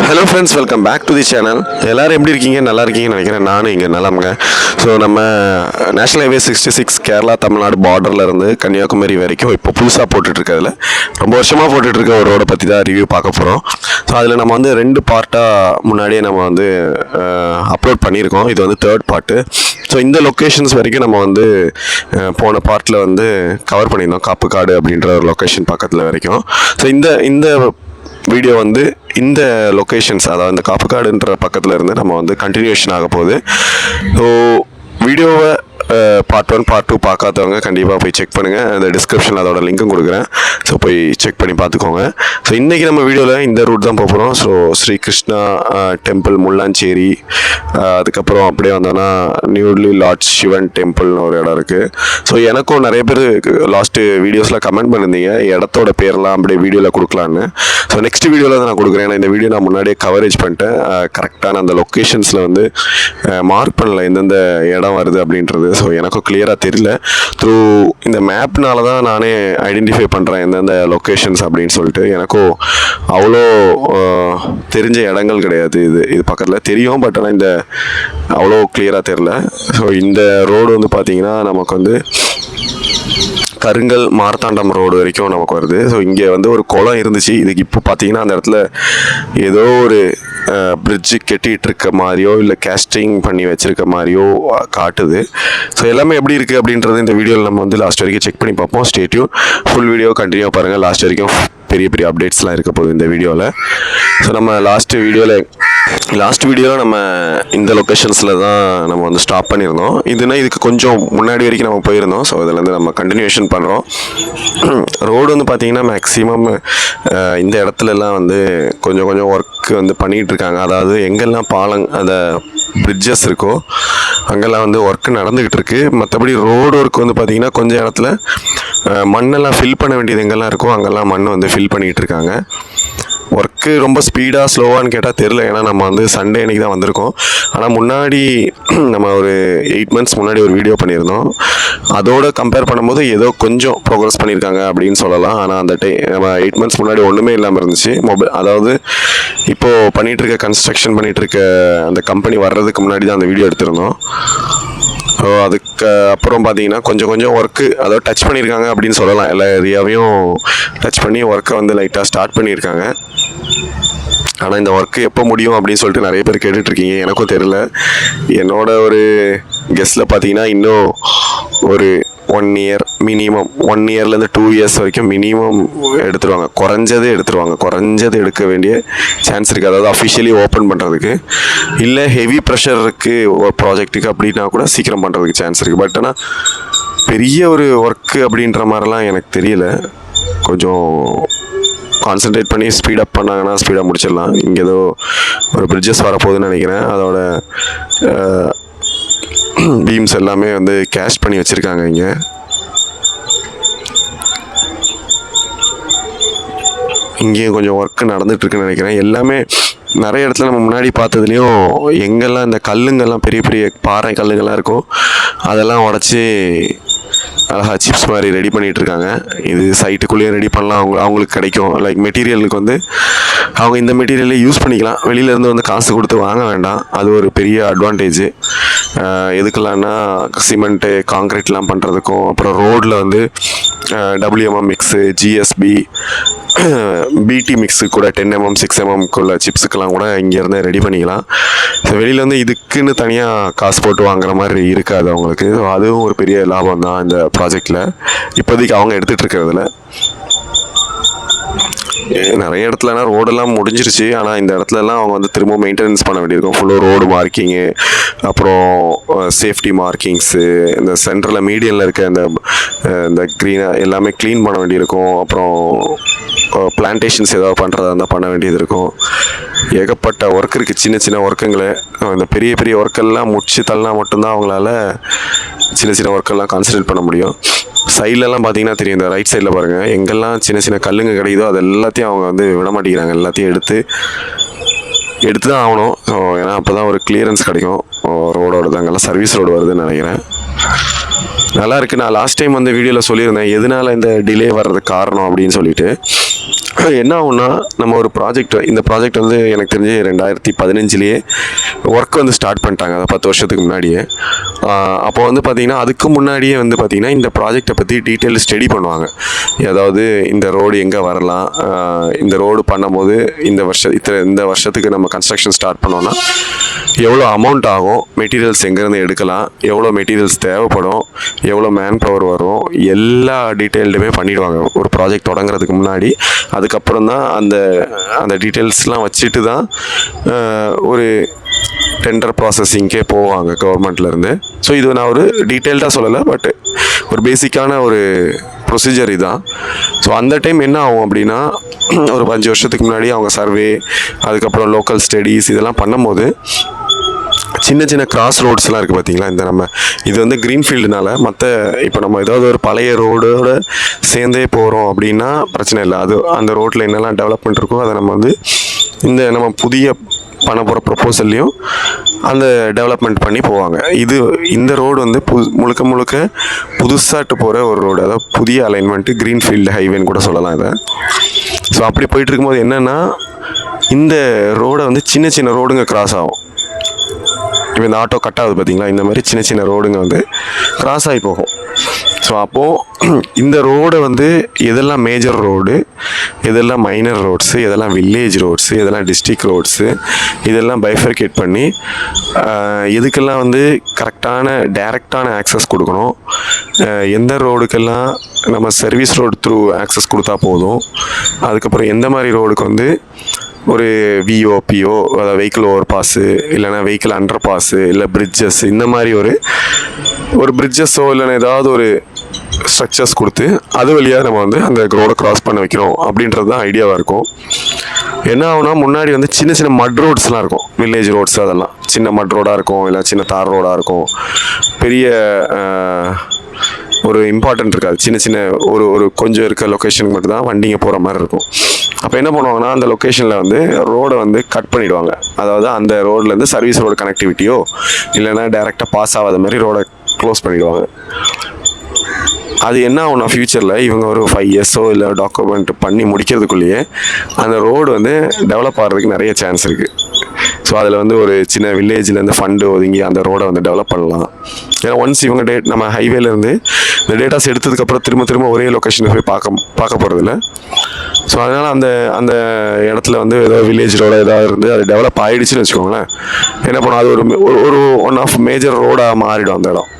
Hello friends, welcome back to the channel. எல்லோரும் எப்படி இருக்கீங்க? நல்லா இருக்கீங்கன்னு நினைக்கிறேன். நானும் இங்கே நலமுங்க. ஸோ நம்ம நேஷனல் ஹைவே 66 கேரளா தமிழ்நாடு பார்டரில் இருந்து கன்னியாகுமரி வரைக்கும் இப்போ புதுசாக போட்டுட்ருக்கிறதுல ரொம்ப வருஷமாக போட்டுட்ருக்க ஒரு ரோடை பற்றி தான் ரிவ்யூ பார்க்க போகிறோம். ஸோ அதில் நம்ம வந்து 2 பார்ட்டாக முன்னாடியே நம்ம வந்து அப்லோட் பண்ணியிருக்கோம். இது வந்து 3rd பார்ட்டு. ஸோ இந்த லொக்கேஷன்ஸ் வரைக்கும் நம்ம வந்து போன பார்ட்டில் வந்து கவர் பண்ணியிருந்தோம். காப்புக்காடு அப்படின்ற ஒரு லொக்கேஷன் பக்கத்தில் வரைக்கும். ஸோ இந்த வீடியோ வந்து இந்த லொக்கேஷன்ஸ், அதாவது இந்த காப்புக்காடுன்ற பக்கத்தில் இருந்து நம்ம வந்து கண்டினியூஷன் ஆக போகுது. ஸோ வீடியோவை பார்ட் 1 பார்ட் 2 பார்க்காதவங்க கண்டிப்பாக போய் செக் பண்ணுங்கள். அந்த டிஸ்கிரிப்ஷனில் அதோட லிங்க்கும் கொடுக்குறேன். ஸோ போய் செக் பண்ணி பார்த்துக்கோங்க. ஸோ இன்றைக்கி நம்ம வீடியோவில் இந்த ரூட் தான் போகிறோம். ஸோ ஸ்ரீ கிருஷ்ணா டெம்பிள் முள்ளாஞ்சேரி, அதுக்கப்புறம் அப்படியே வந்தோன்னா நியூட்லி லார்ட் சிவன் டெம்பிள்னு ஒரு இடம் இருக்குது. ஸோ எனக்கும் நிறைய பேர் லாஸ்ட்டு வீடியோஸில் கமெண்ட் பண்ணியிருந்தீங்க இடத்தோட பேரெல்லாம் அப்படியே வீடியோவில் கொடுக்கலான்னு. ஸோ நெக்ஸ்ட் வீடியோவில் தான் நான் கொடுக்குறேன். ஏன்னா இந்த வீடியோ நான் முன்னாடியே கவரேஜ் பண்ணிட்டேன். கரெக்டான அந்த லொக்கேஷன்ஸில் வந்து மார்க் பண்ணல எந்தெந்த இடம் வருது அப்படின்றது. ஸோ எனக்கும் கிளியராக தெரியல. த்ரூ இந்த மேப்னால தான் நானே ஐடென்டிஃபை பண்ணுறேன் எந்தெந்த லொக்கேஷன்ஸ் அப்படின்னு சொல்லிட்டு. எனக்கும் அவ்வளோ தெரிஞ்ச இடங்கள் கிடையாது. இது பக்கத்தில் தெரியும், பட் ஆனால் இந்த அவ்வளோ கிளியராக தெரில. ஸோ இந்த ரோடு வந்து பார்த்திங்கன்னா நமக்கு வந்து கருங்கல் மார்த்தாண்டம் ரோடு வரைக்கும் நமக்கு வருது. ஸோ இங்கே வந்து ஒரு குளம் இருந்துச்சு. இதுக்கு இப்போ பார்த்தீங்கன்னா அந்த இடத்துல ஏதோ ஒரு பிரிட்ஜு கெட்டிகிட்டு இருக்க மாதிரியோ இல்லை கேஸ்டிங் பண்ணி வச்சுருக்க மாதிரியோ காட்டுது. ஸோ எல்லாமே எப்படி இருக்குது அப்படின்றது இந்த வீடியோவில் நம்ம வந்து லாஸ்ட் வரைக்கும் செக் பண்ணி பார்ப்போம். Stay tune. Full video continue பாருங்கள். லாஸ்ட் வரைக்கும் பெரிய பெரிய அப்டேட்ஸ்லாம் இருக்க போகுது இந்த வீடியோவில். ஸோ நம்ம லாஸ்ட் வீடியோவில் நம்ம இந்த லொக்கேஷன்ஸில் தான் நம்ம வந்து ஸ்டாப் பண்ணியிருந்தோம். இதுக்கு கொஞ்சம் முன்னாடி வரைக்கும் நம்ம போயிருந்தோம். ஸோ இதுலேருந்து நம்ம கண்டினியூஷன் பண்ணுறோம். ரோடு வந்து பார்த்திங்கன்னா மேக்ஸிமம் இந்த இடத்துலலாம் வந்து கொஞ்சம் ஒர்க் வந்து பண்ணிகிட்டு இருக்காங்க. அதாவது எங்கெல்லாம் அந்த பிரிட்ஜஸ் இருக்கோ அங்கெல்லாம் வந்து ஒர்க்கு நடந்துக்கிட்டு இருக்குது. மற்றபடி ரோடு ஒர்க் வந்து பார்த்திங்கன்னா கொஞ்சம் இடத்துல மண்ணெல்லாம் ஃபில் பண்ண வேண்டியது எங்கெல்லாம் இருக்கோ அங்கெல்லாம் மண் வந்து ஃபில் பண்ணிகிட்டு இருக்காங்க. ஒர்க்கு ரொம்ப ஸ்பீடாக ஸ்லோவான்னு கேட்டால் தெரில. ஏன்னா நம்ம வந்து சண்டே அன்றைக்கி தான் வந்திருக்கோம். ஆனால் முன்னாடி நம்ம ஒரு 8 months முன்னாடி ஒரு வீடியோ பண்ணியிருந்தோம். அதோடு கம்பேர் பண்ணும்போது ஏதோ கொஞ்சம் ப்ரோக்ரஸ் பண்ணியிருக்காங்க அப்படின்னு சொல்லலாம். ஆனால் அந்த நம்ம 8 months முன்னாடி ஒன்றுமே இல்லாமல் இருந்துச்சு. அதாவது இப்போது கன்ஸ்ட்ரக்ஷன் பண்ணிகிட்ருக்க அந்த கம்பெனி வர்றதுக்கு முன்னாடி தான் அந்த வீடியோ எடுத்திருந்தோம். ஸோ அதுக்கு அப்புறம் பார்த்தீங்கன்னா கொஞ்சம் ஒர்க்கு அதாவது டச் பண்ணியிருக்காங்க அப்படின்னு சொல்லலாம். எல்லா ஏரியாவையும் டச் பண்ணி ஒர்க்கை வந்து லைட்டாக ஸ்டார்ட் பண்ணியிருக்காங்க. ஆனால் இந்த ஒர்க்கு எப்போ முடியும் அப்படின்னு சொல்லிட்டு நிறைய பேர் கேட்டுட்ருக்கீங்க. எனக்கும் தெரில. என்னோட ஒரு கெஸ்ட்டில் பார்த்தீங்கன்னா இன்னும் ஒரு 1 year மினிமம் 1 yearலேருந்து 2 years வரைக்கும் மினிமம் எடுத்துருவாங்க. குறைஞ்சது எடுக்க வேண்டிய சான்ஸ் இருக்குது. அதாவது அஃபிஷியலி ஓப்பன் பண்ணுறதுக்கு இல்லை ஹெவி ப்ரெஷர் இருக்குது ஒரு ப்ராஜெக்ட்டுக்கு அப்படின்னா கூட சீக்கிரம் பண்ணுறதுக்கு சான்ஸ் இருக்குது. பட் ஆனால் பெரிய ஒரு ஒர்க்கு அப்படின்ற மாதிரிலாம் எனக்கு தெரியல. கொஞ்சம் கான்சன்ட்ரேட் பண்ணி ஸ்பீடப் பண்ணாங்கன்னா ஸ்பீடாக முடிச்சிடலாம். இங்கே ஏதோ ஒரு பிரிட்ஜஸ் வரப்போகுதுன்னு நினைக்கிறேன். அதோட பீம்ஸ் எல்லாமே வந்து கேஷ் பண்ணி வச்சுருக்காங்க. இங்கேயும் கொஞ்சம் ஒர்க்கு நடந்துகிட்ருக்குன்னு நினைக்கிறேன். எல்லாமே நிறைய இடத்துல நம்ம முன்னாடி பார்த்ததுலேயும் எங்கெல்லாம் இந்த கல்லுங்கள்லாம் பெரிய பெரிய பாறை கல்லுங்கள்லாம் இருக்கோ அதெல்லாம் உடச்சி அழகாக சிப்ஸ் மாதிரி ரெடி பண்ணிகிட்ருக்காங்க. இது சைட்டுக்குள்ளேயே ரெடி பண்ணலாம். அவங்களுக்கு கிடைக்கும். லைக் மெட்டீரியலுக்கு வந்து அவங்க இந்த மெட்டீரியலே யூஸ் பண்ணிக்கலாம். வெளியிலேருந்து வந்து காசு கொடுத்து வாங்க வேண்டாம். அது ஒரு பெரிய அட்வான்டேஜு. எதுக்கெல்லாம்னா சிமெண்ட்டு காங்க்ரீட்லாம் பண்ணுறதுக்கும், அப்புறம் ரோடில் வந்து WMM mix, GSB, BT mix கூட 10 mm 6 mmக்குள்ள சிப்ஸுக்கெல்லாம் கூட இங்கேருந்து ரெடி பண்ணிக்கலாம். ஸோ வெளியில் வந்து இதுக்குன்னு தனியாக காசு போட்டு வாங்குற மாதிரி இருக்காது அவங்களுக்கு. ஸோ அதுவும் ஒரு பெரிய லாபம் தான் இந்த ப்ராஜெக்டில் இப்போதைக்கு அவங்க எடுத்துகிட்டு இருக்கிறதுல. நிறைய இடத்துலனா ரோடெல்லாம் முடிஞ்சிருச்சு. ஆனால் இந்த இடத்துலலாம் அவங்க வந்து திரும்ப மெயின்டெனன்ஸ் பண்ண வேண்டியிருக்கும். ஃபுல்லாக ரோடு மார்க்கிங்கு, அப்புறம் சேஃப்டி மார்க்கிங்ஸு, இந்த சென்டரில் மீடியனில் இருக்க இந்த க்ரீனாக எல்லாமே க்ளீன் பண்ண வேண்டியிருக்கும். அப்புறம் பிளான்டேஷன்ஸ் ஏதாவது பண்ணுறதா இருந்தால் பண்ண வேண்டியது இருக்கும். ஏகப்பட்ட ஒர்க் இருக்குது. சின்ன ஒர்க்குங்களே இந்த பெரிய ஒர்க்கெல்லாம் முடிச்சு தள்ளனா மட்டும்தான் அவங்களால சின்ன ஒர்க்கெல்லாம் கான்சன்ட்ரேட் பண்ண முடியும். சைட்லலாம் பார்த்தீங்கன்னா தெரியும். இந்த ரைட் சைடில் பாருங்கள், எங்கெல்லாம் சின்ன கல்லுங்க கிடைக்குதோ அது எல்லாத்தையும் அவங்க வந்து விட மாட்டேங்கிறாங்க. எல்லாத்தையும் எடுத்து தான் ஆகணும். ஸோ ஏன்னா அப்போ தான் ஒரு கிளியரன்ஸ் கிடைக்கும் ரோடோட. அங்கெல்லாம் சர்வீஸ் ரோடு வருதுன்னு நினைக்கிறேன். நல்லா இருக்குது. நான் லாஸ்ட் டைம் வந்து வீடியோவில் சொல்லியிருந்தேன் எதனால் இந்த டிலே வர்றதுக்கு காரணம் அப்படின்னு சொல்லிட்டு. என்ன ஆகும்னா நம்ம ஒரு இந்த ப்ராஜெக்ட் வந்து எனக்கு தெரிஞ்சு 2015 ஒர்க் வந்து ஸ்டார்ட் பண்ணிட்டாங்க, அதை 10 வருஷத்துக்கு முன்னாடியே. அப்போ வந்து பார்த்திங்கன்னா அதுக்கு முன்னாடியே வந்து பார்த்திங்கன்னா இந்த ப்ராஜெக்டை பற்றி டீட்டெயில் ஸ்டடி பண்ணுவாங்க. அதாவது இந்த ரோடு எங்கே வரலாம், இந்த ரோடு பண்ணும்போது இந்த வருஷத்துக்கு நம்ம கன்ஸ்ட்ரக்ஷன் ஸ்டார்ட் பண்ணோன்னா எவ்வளோ அமௌண்ட் ஆகும், மெட்டீரியல்ஸ் எங்கேருந்து எடுக்கலாம், எவ்வளோ மெட்டீரியல்ஸ் தேவைப்படும், எவ்வளோ மேன் பவர் வரும், எல்லா டீட்டெயில்டுமே பண்ணிவிடுவாங்க ஒரு ப்ராஜெக்ட் தொடங்குறதுக்கு முன்னாடி. அதுக்கப்புறம் தான் அந்த டீட்டெயில்ஸ்லாம் வச்சுட்டு தான் ஒரு டெண்டர் ப்ராசஸிங்கே போவாங்க கவர்மெண்ட்லேருந்து. ஸோ இது நான் ஒரு டீட்டெயில்டாக சொல்லலை, பட் ஒரு பேசிக்கான ஒரு ப்ரொசீஜர் இதுதான். ஸோ அந்த டைம் என்ன ஆகும் அப்படின்னா, ஒரு 5 வருஷத்துக்கு முன்னாடி அவங்க சர்வே, அதுக்கப்புறம் லோக்கல் ஸ்டடீஸ் இதெல்லாம் பண்ணும்போது சின்ன சின்ன கிராஸ் ரோட்ஸ்லாம் இருக்குது பார்த்தீங்களா. இது வந்து க்ரீன்ஃபீல்டுனால இப்போ நம்ம ஏதாவது ஒரு பழைய ரோடோடு சேர்ந்தே போகிறோம் அப்படின்னா பிரச்சனை இல்லை. அந்த ரோட்டில் என்னெல்லாம் டெவலப்மெண்ட் இருக்கோ அதை நம்ம வந்து நம்ம புதிய பண்ண போகிற ப்ரொப்போசல்லையும் அந்த டெவலப்மெண்ட் பண்ணி போவாங்க. இந்த ரோடு வந்து முழுக்க புதுசாட்டு போகிற ஒரு ரோடு, அதாவது புதிய அலைன்மெண்ட்டு, க்ரீன்ஃபீல்டு ஹைவேன்னு கூட சொல்லலாம் இதை. ஸோ அப்படி போயிட்டு இருக்கும்போது என்னென்னா, இந்த ரோடை வந்து சின்ன சின்ன ரோடுங்க கிராஸ் ஆகும். இப்போ இந்த ஆட்டோ கட் ஆகுது பார்த்தீங்களா, இந்த மாதிரி சின்ன சின்ன ரோடுங்க வந்து கிராஸ் ஆகி போகும். ஸோ அப்போது இந்த ரோடை வந்து எதெல்லாம் மேஜர் ரோடு, எதெல்லாம் மைனர் ரோட்ஸு, எதெல்லாம் வில்லேஜ் ரோட்ஸு, எதெல்லாம் டிஸ்ட்ரிக்ட் ரோட்ஸு, இதெல்லாம் பைஃபர்கேட் பண்ணி எதுக்கெல்லாம் வந்து டைரெக்டான ஆக்சஸ் கொடுக்கணும், எந்த ரோடுக்கெல்லாம் நம்ம சர்வீஸ் ரோடு த்ரூ ஆக்சஸ் கொடுத்தா போதும், அதுக்கப்புறம் எந்த மாதிரி ரோடுக்கு வந்து ஒரு விஓபிஓ, அதாவது வெஹிக்கிள் ஓவர் பாஸு, இல்லைனா வெஹிக்கிள் அண்டர் பாஸு, இல்லை பிரிட்ஜஸ், இந்த மாதிரி ஒரு பிரிட்ஜஸோ இல்லைன்னா ஏதாவது ஒரு ஸ்ட்ரக்சர்ஸ் கொடுத்து அது வழியாக நம்ம வந்து அந்த ரோடை கிராஸ் பண்ண வைக்கிறோம் அப்படின்றது தான் ஐடியாவாக இருக்கும். என்ன ஆகுனா, முன்னாடி வந்து சின்ன சின்ன மட் ரோட்ஸ்லாம் இருக்கும், வில்லேஜ் ரோட்ஸ், அதெல்லாம் சின்ன மட் ரோடாக இருக்கும், இல்லை சின்ன தார் ரோடாக இருக்கும். பெரிய ஒரு இம்பார்ட்டன்ட் இருக்காது, சின்ன சின்ன ஒரு கொஞ்சம் இருக்க லொக்கேஷனுக்கு மட்டும் தான் வண்டிங்க போகிற மாதிரி இருக்கும். அப்போ என்ன பண்ணுவாங்கன்னா, அந்த லொக்கேஷனில் வந்து ரோடை வந்து கட் பண்ணிவிடுவாங்க. அதாவது அந்த ரோட்லேருந்து சர்வீஸ் ரோடு கனெக்டிவிட்டியோ இல்லைன்னா டைரெக்டாக பாஸ் ஆகாத மாதிரி ரோடை க்ளோஸ் பண்ணிவிடுவாங்க. அது என்ன ஆகும்னா, ஃப்யூச்சரில் இவங்க ஒரு 5 இயர்ஸோ இல்லை டாக்குமெண்ட் பண்ணி முடிக்கிறதுக்குள்ளேயே அந்த ரோடு வந்து டெவலப் ஆகிறதுக்கு நிறைய சான்ஸ் இருக்குது. ஸோ அதில் வந்து ஒரு சின்ன வில்லேஜ்லேருந்து ஃபண்டு ஒதுங்கி அந்த ரோடை வந்து டெவலப் பண்ணலாம். ஏன்னா ஒன்ஸ் இவங்க நம்ம ஹைவேலேருந்து இந்த டேட்டாஸ் எடுத்ததுக்கப்புறம் திரும்ப ஒரே லொக்கேஷனை போய் பார்க்க போகிறதில்ல. ஸோ அதனால் அந்த இடத்துல வந்து ஏதாவது வில்லேஜ் ரோடாக ஏதாவது இருந்து அது டெவலப் ஆகிடுச்சுன்னு வச்சுக்கோங்களேன், என்ன பண்ணும், அது ஒரு ஒன் ஆஃப் மேஜர் ரோடாக மாறிடும் அந்த இடம்.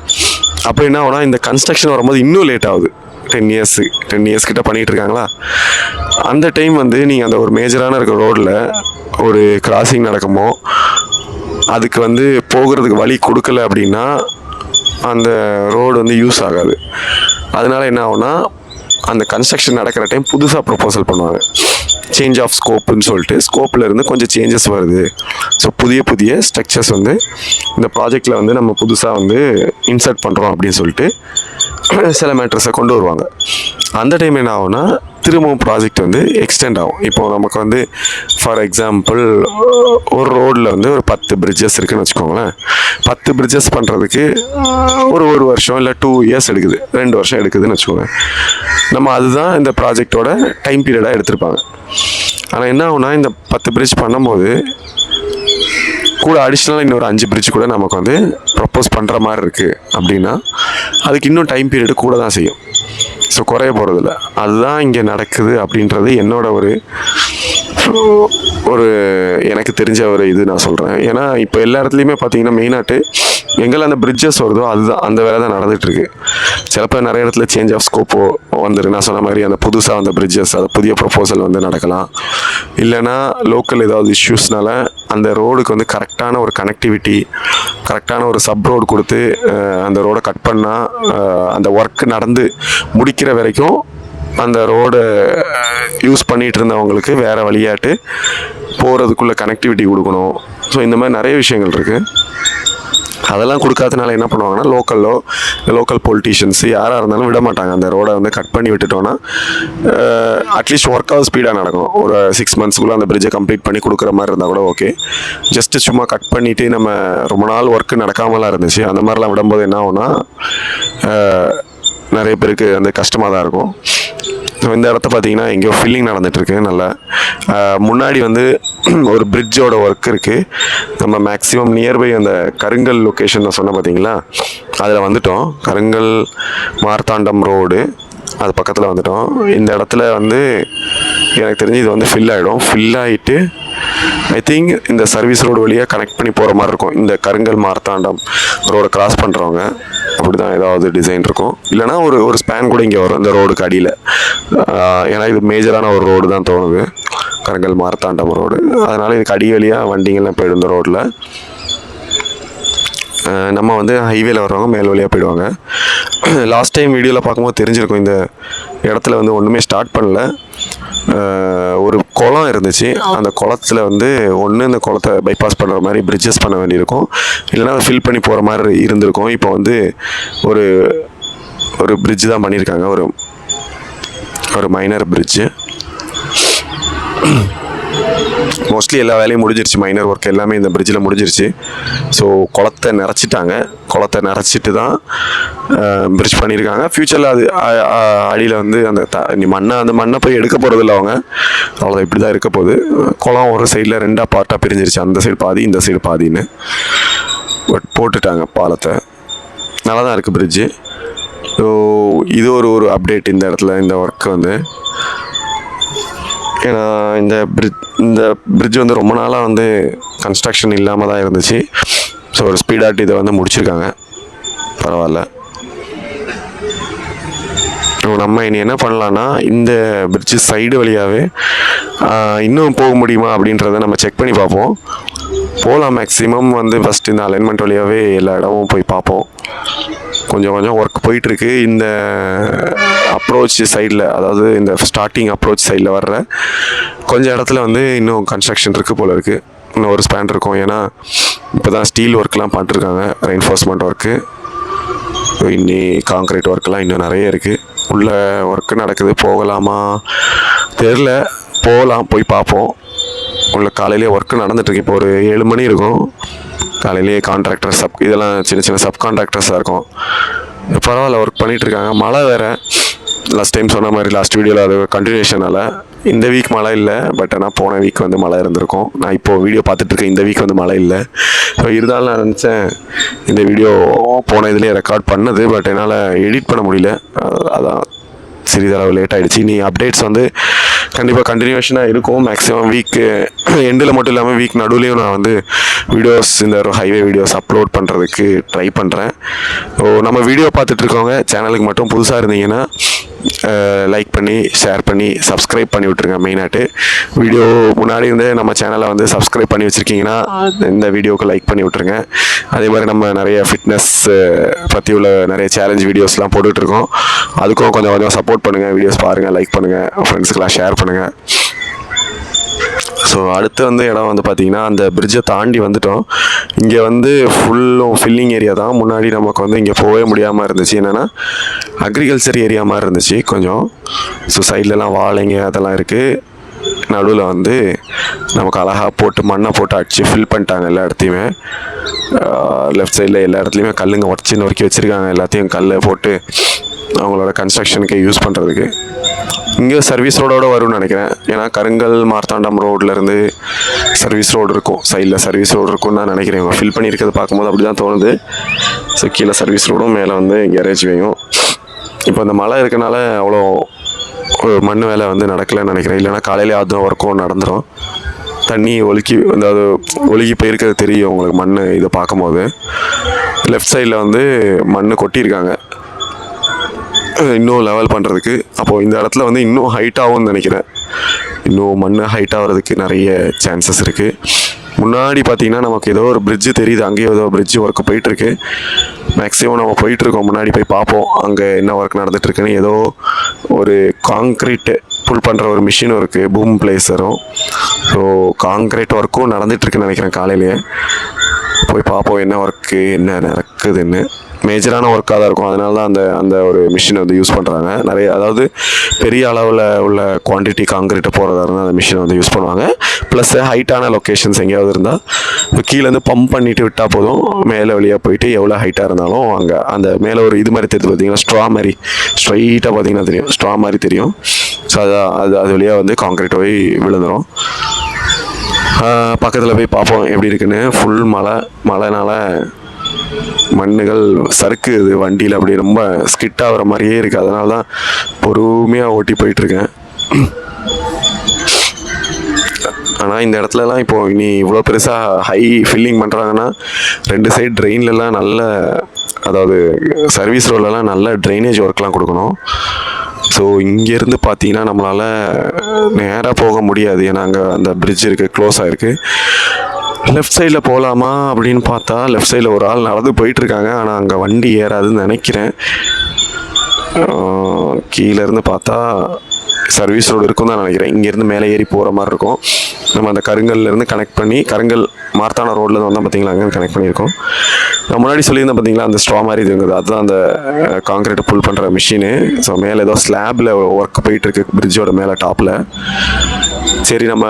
அப்போ என்ன ஆகுனா, இந்த கன்ஸ்ட்ரக்ஷன் வரும்போது இன்னும் லேட் ஆகுது. 10 இயர்ஸ் கிட்ட பண்ணிகிட்டு இருக்காங்களா, அந்த டைம் வந்து நீங்கள் அந்த ஒரு மேஜரான இருக்கிற ரோடில் ஒரு கிராசிங் நடக்குமோ அதுக்கு வந்து போகிறதுக்கு வழி கொடுக்கல அப்படின்னா அந்த ரோடு வந்து யூஸ் ஆகாது. அதனால என்ன ஆகுனா, அந்த கன்ஸ்ட்ரக்ஷன் நடக்கிற டைம் புதுசாக ப்ரொப்போசல் பண்ணுவாங்க, சேஞ்ச் ஆஃப் ஸ்கோப்புன்னு சொல்லிட்டு. ஸ்கோப்பில் இருந்து கொஞ்சம் சேஞ்சஸ் வருது, ஸோ புதிய ஸ்ட்ரக்சர்ஸ் வந்து இந்த ப்ராஜெக்டில் வந்து நம்ம புதுசாக வந்து இன்சர்ட் பண்ணுறோம் அப்படின்னு சொல்லிட்டு சில மேட்டர்ஸை கொண்டு வருவாங்க. அந்த டைம் என்ன ஆகும்னா, திரும்பவும் ப்ராஜெக்ட் வந்து எக்ஸ்டெண்ட் ஆகும். இப்போது நமக்கு வந்து ஃபார் எக்ஸாம்பிள் ஒரு ரோடில் வந்து ஒரு 10 பிரிட்ஜஸ் இருக்குதுன்னு வச்சுக்கோங்களேன். 10 பிரிட்ஜஸ் பண்ணுறதுக்கு ஒரு வருஷம் இல்லை 2 இயர்ஸ் எடுக்குது, 2 வருஷம் எடுக்குதுன்னு வச்சுக்கோங்க. நம்ம அதுதான் இந்த ப்ராஜெக்டோட டைம் பீரியடாக எடுத்திருப்பாங்க. ஆனால் என்ன ஆகுனா, இந்த 10 பிரிட்ஜ் பண்ணும்போது கூட அடிஷ்னலாக இன்னொரு 5 பிரிட்ஜ் கூட நமக்கு வந்து ப்ரப்போஸ் பண்ணுற மாதிரி இருக்குது அப்படின்னா அதுக்கு இன்னும் டைம் பீரியடு கூட தான் செய்யும். ஸோ குறைய போகிறதில்ல. அதுதான் இங்கே நடக்குது அப்படின்றது என்னோட ஒரு எனக்கு தெரிஞ்ச ஒரு இது நான் சொல்கிறேன். ஏன்னா இப்போ எல்லா இடத்துலையுமே பார்த்தீங்கன்னா மெயினாட்டு எங்கெல்லாம் அந்த பிரிட்ஜஸ் வருதோ அதுதான் அந்த வேலை தான் நடந்துகிட்ருக்கு. சிலப்போ நிறைய இடத்துல சேஞ்ச் ஆஃப் ஸ்கோப்போ வந்துரு, நான் சொன்ன மாதிரி அந்த புதுசாக அந்த பிரிட்ஜஸ் அது புதிய ப்ரொப்போசல் வந்து நடக்கலாம். இல்லைனா லோக்கல் ஏதாவது இஷ்யூஸ்னால அந்த ரோடுக்கு வந்து கரெக்டான ஒரு கனெக்டிவிட்டி, கரெக்டான ஒரு சப் ரோடு கொடுத்து அந்த ரோடை கட் பண்ணால் அந்த ஒர்க் நடந்து முடிக்கிற வரைக்கும் அந்த ரோடை யூஸ் பண்ணிகிட்டு இருந்தவங்களுக்கு வேறு வழியாட்டு போகிறதுக்குள்ளே கனெக்டிவிட்டி கொடுக்கணும். ஸோ இந்த மாதிரி நிறைய விஷயங்கள் இருக்குது. அதெல்லாம் கொடுக்காதனால என்ன பண்ணுவாங்கன்னா, லோக்கல் பொலிட்டீஷியன்ஸு யாராக இருந்தாலும் விட மாட்டாங்க. அந்த ரோடை வந்து கட் பண்ணி விட்டுட்டோன்னா அட்லீஸ்ட் ஒர்க்காவது ஸ்பீடாக நடக்கும். ஒரு 6 மந்த்ஸ்க்குள்ளே அந்த பிரிட்ஜை கம்ப்ளீட் பண்ணி கொடுக்குற மாதிரி இருந்தால் கூட ஓகே. ஜஸ்ட்டு சும்மா கட் பண்ணிவிட்டு நம்ம ரொம்ப நாள் ஒர்க்கு நடக்காமலாம் இருந்துச்சு, அந்த மாதிரிலாம் விடும்போது என்ன ஆகும்னா நிறைய பேருக்கு அந்த கஷ்டமாக தான் இருக்கும். ஸோ இந்த இடத்த பார்த்தீங்கன்னா எங்கேயோ ஃபில்லிங் நடந்துகிட்ருக்கு நல்லா. முன்னாடி வந்து ஒரு பிரிட்ஜோட ஒர்க் இருக்குது. நம்ம மேக்ஸிமம் நியர்பை அந்த கருங்கல் லொக்கேஷன் நான் சொன்னேன் பார்த்தீங்களா, அதில் வந்துட்டோம். கருங்கல் மார்த்தாண்டம் ரோடு அது பக்கத்தில் வந்துட்டோம். இந்த இடத்துல வந்து எனக்கு தெரிஞ்சு இது வந்து ஃபில் ஆகிடும். ஃபில் ஆகிட்டு ஐ திங்க் இந்த சர்வீஸ் ரோடு வழியாக கனெக்ட் பண்ணி போகிற மாதிரி இருக்கும். இந்த கருங்கல் மார்த்தாண்டம் ரோடை கிராஸ் பண்ணுறவங்க அப்படி தான் ஏதாவது டிசைன் இருக்கும். இல்லைனா ஒரு ஸ்பேன் கூட இங்கே வரும் இந்த ரோடுக்கு அடியில். ஏன்னா இது மேஜரான ஒரு ரோடு தான் தோணுது, கருங்கல் மார்த்தாண்டம் ரோடு. அதனால் இதுக்கு அடி வழியாக வண்டிங்கெல்லாம் போயிடும் இந்த ரோட்டில். நம்ம வந்து ஹைவேல வர்றவங்க மேல் வழியாக போயிடுவாங்க. லாஸ்ட் டைம் வீடியோவில் பார்க்கும்போது தெரிஞ்சிருக்கும், இந்த இடத்துல வந்து ஒன்றுமே ஸ்டார்ட் பண்ணல. ஒரு குளம் இருந்துச்சு. அந்த குளத்தில் வந்து ஒன்று இந்த குளத்தை பைபாஸ் பண்ணுற மாதிரி பிரிட்ஜஸ் பண்ண வேண்டியிருக்கும், இல்லைனா அதை ஃபில் பண்ணி போகிற மாதிரி இருந்திருக்கும். இப்போ வந்து ஒரு பிரிட்ஜ் தான் பண்ணியிருக்காங்க, ஒரு மைனர் பிரிட்ஜு. மோஸ்ட்லி எல்லா வேலையும் முடிஞ்சிருச்சு, மைனர் ஒர்க் எல்லாமே இந்த பிரிட்ஜில் முடிஞ்சிருச்சு. ஸோ குளத்தை நிறச்சிட்டாங்க. குளத்தை நிறச்சிட்டு தான் பிரிட்ஜ் பண்ணியிருக்காங்க. ஃப்யூச்சரில் அது அடியில் வந்து அந்த மண்ணை போய் எடுக்க போகிறது இல்லை அவங்க, அவ்வளோ இப்படி தான் இருக்க போகுது. குளம் ஒரு சைடில் 2 பார்ட்டாக பிரிஞ்சிருச்சு, அந்த சைடு பாதி இந்த சைடு பாதின்னு. பட் போட்டுட்டாங்க பாலத்தை, நல்லா தான் இருக்குது பிரிட்ஜு. ஸோ இது ஒரு அப்டேட் இந்த இடத்துல, இந்த ஒர்க்கு வந்து. ஏன்னா இந்த பிரிட்ஜ் வந்து ரொம்ப நாளாக வந்து கன்ஸ்ட்ரக்ஷன் இல்லாமல் தான் இருந்துச்சு. ஸோ ஒரு ஸ்பீடாட்டி இதை வந்து முடிச்சிருக்காங்க, பரவாயில்ல. நம்ம இனி என்ன பண்ணலான்னா, இந்த பிரிட்ஜு சைடு வழியாகவே இன்னும் போக முடியுமா அப்படின்றத நம்ம செக் பண்ணி பார்ப்போம். போகலாம். மேக்ஸிமம் வந்து ஃபஸ்ட்டு இந்த அலைன்மெண்ட் வழியாகவே எல்லா இடமும் போய் பார்ப்போம். கொஞ்சம் ஒர்க் போயிட்டுருக்கு இந்த அப்ரோச் சைடில், அதாவது இந்த ஸ்டார்டிங் அப்ரோச் சைடில் வர்ற கொஞ்சம் இடத்துல வந்து இன்னும் கன்ஸ்ட்ரக்ஷன் இருக்குது போல் இருக்குது. இன்னும் ஒரு ஸ்பேன் இருக்கும், ஏன்னா இப்போ தான் ஸ்டீல் ஒர்க்லாம் பண்ணிட்டுருக்காங்க, ரெயின்ஃபோர்ஸ்மெண்ட் ஒர்க்கு. இன்னி காங்க்ரீட் ஒர்க்கெலாம் இன்னும் நிறைய இருக்குது. உள்ள ஒர்க்கு நடக்குது. போகலாமா தெரில, போகலாம், போய் பார்ப்போம். உள்ள காலையிலே ஒர்க்கு நடந்துகிட்ருக்கு. இப்போ ஒரு 7 மணி இருக்கும். காலையிலேயே கான்ட்ராக்டர் இதெல்லாம் சின்ன சப் கான்ட்ராக்டர்ஸாக இருக்கும். பரவாயில்ல, ஒர்க் பண்ணிகிட்ருக்காங்க. மழை வேறு, லாஸ்ட் டைம் சொன்ன மாதிரி லாஸ்ட் வீடியோவில் அது கண்டினியூஷனால். இந்த வீக் மழை இல்லை, பட் ஆனால் போன வீக் வந்து மழை இருந்திருக்கும். நான் இப்போது வீடியோ பார்த்துட்ருக்கேன், இந்த வீக் வந்து மழை இல்லை. ஸோ இருந்தாலும் நான் நினச்சேன் இந்த வீடியோ போன இதுலேயே ரெக்கார்ட் பண்ணது, பட் என்னால் எடிட் பண்ண முடியல, அதான் சிறிதளவு லேட் ஆகிடுச்சு. நீ அப்டேட்ஸ் வந்து கண்டிப்பாக கண்டினியூஷனாக இருக்கும். மேக்ஸிமம் வீக் எண்டில் மட்டும் இல்லாமல் வீக் நடுவுலையும் நான் வந்து வீடியோஸ், இந்த ஹைவே வீடியோஸ் அப்லோட் பண்ணுறதுக்கு ட்ரை பண்ணுறேன். ஸோ நம்ம வீடியோ பார்த்துட்ருக்கவங்க சேனலுக்கு மட்டும் புதுசாக இருந்தீங்கன்னா லைக் பண்ணி ஷேர் பண்ணி சப்ஸ்கிரைப் பண்ணி விட்ருங்க. மெயினாட்டு வீடியோ முன்னாடி இருந்தே நம்ம சேனலை வந்து சப்ஸ்கிரைப் பண்ணி வச்சுருக்கீங்கன்னா இந்த வீடியோவுக்கு லைக் பண்ணி விட்ருங்க. அதே மாதிரி நம்ம நிறைய ஃபிட்னஸ் பற்றி உள்ள நிறைய சேலஞ்ச் வீடியோஸ்லாம் போட்டுட்ருக்கோம். அதுக்கும் கொஞ்சம் சப்போர்ட் பண்ணுங்கள். வீடியோஸ் பாருங்கள், லைக் பண்ணுங்கள், ஃப்ரெண்ட்ஸுக்கெலாம் ஷேர் பண்ணுங்கள். ஸோ அடுத்து வந்து இடம் வந்து பார்த்திங்கன்னா, அந்த பிரிட்ஜை தாண்டி வந்துட்டோம். இங்கே வந்து ஃபுல்லும் ஃபில்லிங் ஏரியா தான். முன்னாடி நமக்கு வந்து இங்கே போகவே முடியாமல் இருந்துச்சு. என்னென்னா அக்ரிகல்ச்சர் ஏரியா மாதிரி இருந்துச்சு கொஞ்சம். ஸோ சைட்லலாம் வாழைங்க அதெல்லாம் இருக்குது. நடுவில் வந்து நமக்கு அழகாக மண்ணை போட்டு அடித்து ஃபில் பண்ணிட்டாங்க எல்லா இடத்தையுமே. லெஃப்ட் சைடில் எல்லா இடத்துலையுமே கல்லுங்க உடச்சி நொறுக்கி வச்சுருக்காங்க. எல்லாத்தையும் கல்லை போட்டு அவங்களோட கன்ஸ்ட்ரக்ஷனுக்கு யூஸ் பண்ணுறதுக்கு. இங்கே சர்வீஸ் ரோடோடு வரும்னு நினைக்கிறேன். ஏன்னா கருங்கல் மார்த்தாண்டம் ரோட்லேருந்து சர்வீஸ் ரோடு இருக்கும், சைடில் சர்வீஸ் ரோடு இருக்கும்னு நான் நினைக்கிறேன். இவங்க ஃபில் பண்ணியிருக்கிறது பார்க்கும்போது அப்படி தான் தோணுது. ஸோ கீழே சர்வீஸ் ரோடும், மேலே வந்து கேரேஜ் வேயும். இப்போ இந்த மழை இருக்கனால அவ்வளோ மண் வேலை வந்து நடக்கலைன்னு நினைக்கிறேன். இல்லைனா காலையிலே அதுவும் ஒர்க்கும் நடந்துடும். தண்ணி ஒழுகி போயிருக்கிறது தெரியும் உங்களுக்கு மண் இதை பார்க்கும்போது. லெஃப்ட் சைடில் வந்து மண் கொட்டியிருக்காங்க இன்னும் லெவல் பண்ணுறதுக்கு. அப்போது இந்த இடத்துல வந்து இன்னும் ஹைட்டாகும்னு நினைக்கிறேன். இன்னும் மண் ஹைட்டாக வர்றதுக்கு நிறைய சான்சஸ் இருக்குது. முன்னாடி பார்த்திங்கன்னா நமக்கு ஏதோ ஒரு பிரிட்ஜு தெரியுது, அங்கேயும் ஏதோ பிரிட்ஜு ஒர்க்கு போயிட்டுருக்கு. மேக்ஸிமம் நம்ம போயிட்டுருக்கோம், முன்னாடி போய் பார்ப்போம் அங்கே என்ன ஒர்க் நடந்துகிட்ருக்குன்னு. ஏதோ ஒரு காங்க்ரீட்டு புல் பண்ணுற ஒரு மிஷினும் இருக்குது, பூம் பிளேஸரும். ஸோ காங்க்ரீட் ஒர்க்கும் நடந்துகிட்ருக்குன்னு நினைக்கிறேன். காலையிலேயே போய் பார்ப்போம் என்ன ஒர்க்கு என்ன நடக்குதுன்னு. மேஜரான ஒர்க்காக தான் இருக்கும். அதனால தான் அந்த அந்த ஒரு மிஷினை வந்து யூஸ் பண்ணுறாங்க. நிறைய அதாவது பெரிய அளவில் உள்ள குவான்டிட்டி காங்கிரீட்டை போகிறதா இருந்தால் அந்த மிஷினை வந்து யூஸ் பண்ணுவாங்க. ப்ளஸ் ஹைட்டான லொக்கேஷன்ஸ் எங்கேயாவது இருந்தால் கீழேருந்து பம்ப் பண்ணிவிட்டு விட்டால் போதும், மேலே வழியாக போயிட்டு எவ்வளோ ஹைட்டாக இருந்தாலும் அங்கே அந்த மேலே ஒரு இது மாதிரி தெரியுது பார்த்தீங்கன்னா, ஸ்ட்ரா மாதிரி ஸ்ட்ரைட்டாக பார்த்தீங்கன்னா தெரியும், ஸ்ட்ரா மாதிரி தெரியும். ஸோ அது வழியாக வந்து காங்கிரீட் போய் விழுந்துடும். பக்கத்தில் போய் பார்ப்போம் எப்படி இருக்குன்னு. ஃபுல் மழைனால மண்ணுகள் சறுக்குது வண்டியில், அப்படி ரொம்ப ஸ்கிட் ஆகிற மாதிரியே இருக்குது. அதனால தான் பொறுமையாக ஓட்டி போயிட்டுருக்கேன். ஆனால் இந்த இடத்துலலாம் இப்போது இனி இவ்வளோ பெருசாக ஹை ஃபில்லிங் பண்ணுறாங்கன்னா 2 சைடு ட்ரெயின்லலாம் நல்ல, அதாவது சர்வீஸ் ரோட்லலாம் நல்ல ட்ரைனேஜ் ஒர்க்லாம் கொடுக்கணும். ஸோ இங்கேருந்து பார்த்தீங்கன்னா நம்மளால் நேராக போக முடியாது, ஏன்னா அங்கே அந்த பிரிட்ஜ் இருக்குது, க்ளோஸ் ஆகிருக்கு. லெஃப்ட் சைடில் போகலாமா அப்படின்னு பார்த்தா லெஃப்ட் சைடில் ஒரு ஆள் நடந்து போயிட்டுருக்காங்க, ஆனால் அங்கே வண்டி ஏறாதுன்னு நினைக்கிறேன். கீழேருந்து பார்த்தா சர்வீஸ் ரோடு இருக்கும் தான் நினைக்கிறேன். இங்கேருந்து மேலே ஏறி போகிற மாதிரி இருக்கும். நம்ம அந்த கருங்கல்லேருந்து கனெக்ட் பண்ணி, கருங்கல் மார்த்தான ரோட்லேருந்து வந்தால் பார்த்தீங்களா அங்கே கனெக்ட் பண்ணியிருக்கோம். நான் முன்னாடி சொல்லியிருந்தேன் பார்த்தீங்களா அந்த ஸ்ட்ரா மாதிரி இருந்தது, அதுதான் அந்த காங்கிரீட்டை புல் பண்ணுற மிஷினு. ஸோ மேலே ஏதோ ஸ்லாபில் ஒர்க் போயிட்டுருக்கு பிரிட்ஜோட மேலே டாப்பில். சரி நம்ம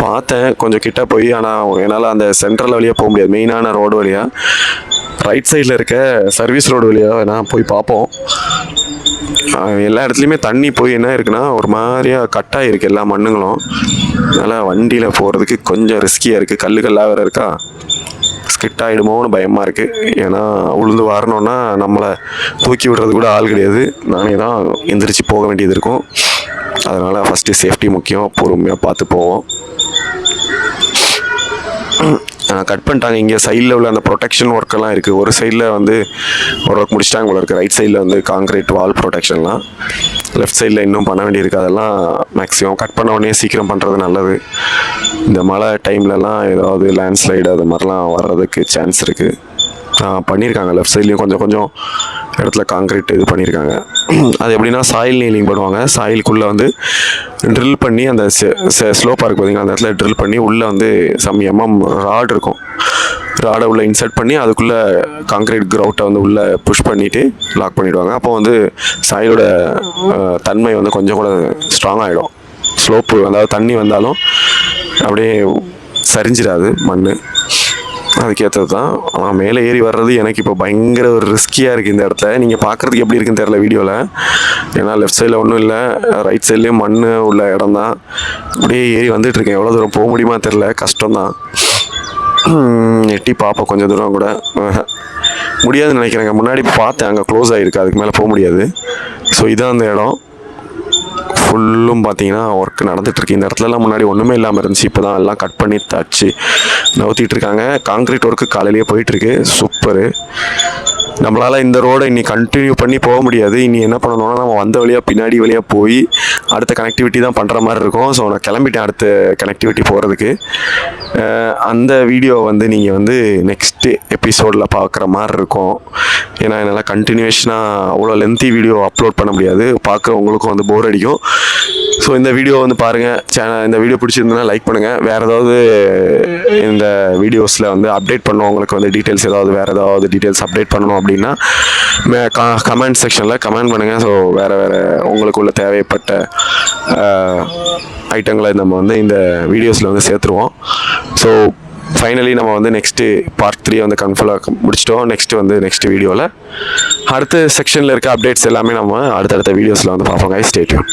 பார்த்தேன் கொஞ்சம் கிட்ட போய், ஆனால் என்னால் அந்த சென்ட்ரல் வழியாக போக முடியாது, மெயினான ரோடு வழியாக. ரைட் சைடில் இருக்க சர்வீஸ் ரோடு வழியாக நான் போய் பார்ப்போம். எல்லா இடத்துலையுமே தண்ணி போய் என்ன இருக்குன்னா ஒரு மாதிரியாக கட்டாக இருக்குது எல்லா மண்ணுங்களும். அதனால் வண்டியில் போகிறதுக்கு கொஞ்சம் ரிஸ்கியாக இருக்குது. கல்லுகள்லாம் வேறு இருக்கா, ஸ்கிட் ஆகிடுமோன்னு பயமாக இருக்குது. ஏன்னா உளுந்து வரணுன்னா நம்மளை தூக்கி விடுறது கூட ஆள் கிடையாது, நானே தான் எந்திரிச்சு போக வேண்டியது இருக்கும். அதனால் ஃபஸ்ட்டு சேஃப்டி முக்கியம், பொறுமையாக பார்த்து போவோம். கட் பண்ணிட்டாங்க. இங்கே சைடில் உள்ள அந்த ப்ரொடெக்ஷன் ஒர்க்கெல்லாம் இருக்குது. ஒரு சைடில் வந்து ஒரு ஒர்க் முடிச்சிட்டாங்க போல இருக்குது. ரைட் சைடில் வந்து காங்கிரீட் வால் ப்ரொடெக்ஷன்லாம், லெஃப்ட் சைடில் இன்னும் பண்ண வேண்டியிருக்கு. அதெல்லாம் மேக்ஸிமம் கட் பண்ண உடனே சீக்கிரம் பண்ணுறது நல்லது. இந்த மழை டைம்லலாம் ஏதாவது லேண்ட்ஸ்லைடு அது மாதிரிலாம் வர்றதுக்கு சான்ஸ் இருக்குது. பண்ணியிருக்காங்க லெஃப்ட் சைட்லேயும் கொஞ்சம் இடத்துல காங்கிரீட் இது பண்ணியிருக்காங்க. அது எப்படின்னா சாயில் நீலிங் பண்ணுவாங்க. சாயிலுக்குள்ளே வந்து ட்ரில் பண்ணி அந்த ஸ்லோப்பாக இருக்குது பார்த்தீங்கன்னா, அந்த இடத்துல ட்ரில் பண்ணி உள்ளே வந்து சம் ராட் இருக்கும், ராடை உள்ளே இன்சர்ட் பண்ணி அதுக்குள்ளே காங்கிரீட் கிரவுட்டை வந்து உள்ளே புஷ் பண்ணிவிட்டு லாக் பண்ணிவிடுவாங்க. அப்போ வந்து சாயிலோட தன்மை வந்து கொஞ்சம் கூட ஸ்ட்ராங் ஆகிடும். ஸ்லோப்பு அதாவது தண்ணி வந்தாலும் அப்படியே சரிஞ்சிடாது மண், அதுக்கேற்றது தான். ஆனால் மேலே ஏறி வர்றது எனக்கு இப்போ பயங்கர ஒரு ரிஸ்கியாக இருக்குது இந்த இடத்துல. நீங்கள் பார்க்குறதுக்கு எப்படி இருக்குன்னு தெரில வீடியோவில், ஏன்னா லெஃப்ட் சைடில் ஒன்றும் இல்லை, ரைட் சைட்லேயும் மண் உள்ள இடம் தான். அப்படியே ஏறி வந்துட்டுருக்கேன். எவ்வளோ தூரம் போக முடியுமா தெரில, கஷ்டம்தான். எட்டி பார்ப்போம் கொஞ்சம் தூரம் கூட, முடியாதுன்னு நினைக்கிறேங்க. முன்னாடி பார்த்தேன் அங்கே க்ளோஸ் ஆகிருக்கு, அதுக்கு மேலே போக முடியாது. ஸோ இதான் அந்த இடம். ஃபுல்லும் பார்த்தீங்கன்னா ஒர்க் நடந்துகிட்ருக்கு. இந்த இடத்துலலாம் முன்னாடி ஒன்றுமே இல்லாமல் இருந்துச்சு, இப்போ தான் எல்லாம் கட் பண்ணி தச்சு நவுத்திட்டுருக்காங்க. காங்கிரீட் ஒர்க்கு காலையிலேயே போயிட்டுருக்கு, சூப்பரு. நம்மளால் இந்த ரோடை இன்னி கண்டினியூ பண்ணி போக முடியாது. இனி என்ன பண்ணணும்னா நம்ம வந்த வழியாக பின்னாடி வழியாக போய் அடுத்த கனெக்டிவிட்டி தான் பண்ணுற மாதிரி இருக்கும். ஸோ நான் கிளம்பிட்டேன் அடுத்த கனெக்டிவிட்டி போகிறதுக்கு. அந்த வீடியோ வந்து நீங்கள் வந்து நெக்ஸ்ட்டு எபிசோடில் பார்க்குற மாதிரி இருக்கும். ஏன்னா என்னால் கண்டினியூஷனாக அவ்வளோ லென்த்தி வீடியோ அப்லோட் பண்ண முடியாது, பார்க்குறவங்களுக்கும் வந்து போர் அடிக்கும். ஸோ இந்த வீடியோ வந்து பாருங்கள். இந்த வீடியோ பிடிச்சிருந்ததுன்னா லைக் பண்ணுங்கள். வேறு ஏதாவது இந்த வீடியோஸில் வந்து அப்டேட் பண்ணுவோம், உங்களுக்கு வந்து டீட்டெயில்ஸ் வேறு ஏதாவது டீட்டெயில்ஸ் அப்டேட் பண்ணணும் அப்படின்னா கமெண்ட் செக்ஷனில் கமெண்ட் பண்ணுங்கள். ஸோ வேறு உங்களுக்கு உள்ள தேவைப்பட்ட ஐட்டங்களை நம்ம வந்து இந்த வீடியோஸில் வந்து சேர்த்துருவோம். ஸோ ஃபைனலி நம்ம வந்து நெக்ஸ்ட்டு பார்ட் 3 வந்து கன்ஃபார்மாக முடிச்சிட்டோம். நெக்ஸ்ட் வீடியோவில் அடுத்த செக்ஷனில் இருக்க அப்டேட்ஸ் எல்லாமே நம்ம அடுத்தடுத்த வீடியோஸில் வந்து பார்ப்போம். Stay tune.